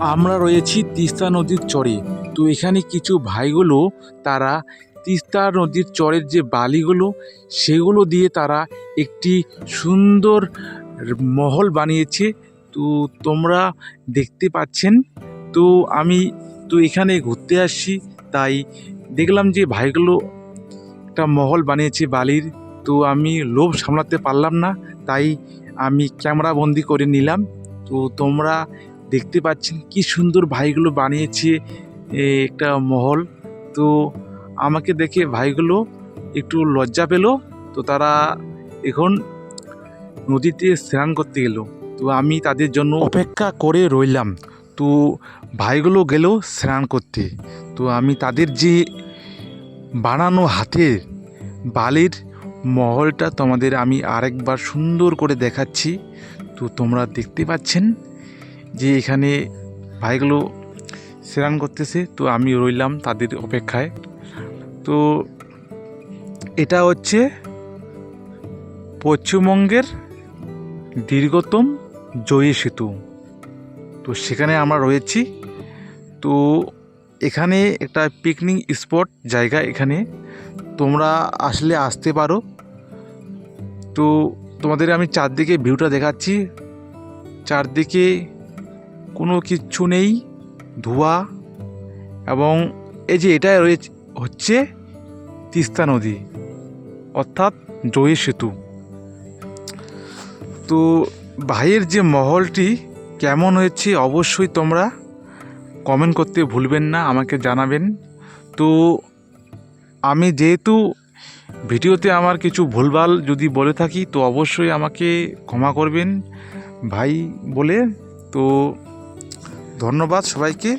আমরা রয়েছি তিস্তা নদীর চরে। তো এখানে কিছু ভাইগুলো তারা তিস্তা নদীর চরের যে বালিগুলো সেগুলো দিয়ে তারা একটি সুন্দর মহল বানিয়েছে। তো তোমরা দেখতে পাচ্ছেন। তো আমি তো এখানে ঘুরতে আসছি, তাই দেখলাম যে ভাইগুলো একটা মহল বানিয়েছে বালির। তো আমি লোভ সামলাতে পারলাম না, তাই আমি ক্যামেরা বন্দি করে নিলাম। তো তোমরা দেখতে পাচ্ছেন কি সুন্দর ভাইগুলো বানিয়েছে একটা মহল। তো আমাকে দেখে ভাইগুলো একটু লজ্জা পেল। তো তারা এখন নদীতে স্নান করতে গেল। তো আমি তাদের জন্য অপেক্ষা করে রইলাম। তো ভাইগুলো গেল স্নান করতে। তো আমি তাদের যে বানানো হাতের বালির মহলটা তোমাদের আমি আরেকবার সুন্দর করে দেখাচ্ছি। তো তোমরা দেখতে পাচ্ছেন যে এখানে ভাইগুলো স্নান করতেছে। তো আমি রইলাম তাদের অপেক্ষায়। তো এটা হচ্ছে পশ্চিমবঙ্গের দীর্ঘতম জয়ী সেতু। তো সেখানে আমরা রয়েছি। তো এখানে একটা পিকনিক স্পট জায়গা, এখানে তোমরা আসলে আসতে পারো। তো তোমাদের আমি চারদিকে ভিউটা দেখাচ্ছি। চারদিকে কোনো কিচ্ছু নেই, ধোঁয়া। এবং এই যে এটা রয়েছে হচ্ছে তিস্তা নদী, অর্থাৎ জয়ী সেতু। তো ভাইয়ের যে মহলটি কেমন হয়েছে অবশ্যই তোমরা কমেন্ট করতে ভুলবেন না, আমাকে জানাবেন। তো আমি যেহেতু ভিডিওতে আমার কিছু ভুলভাল যদি বলে থাকি তো অবশ্যই আমাকে ক্ষমা করবেন ভাই বলে। তো ধন্যবাদ সবাইকে।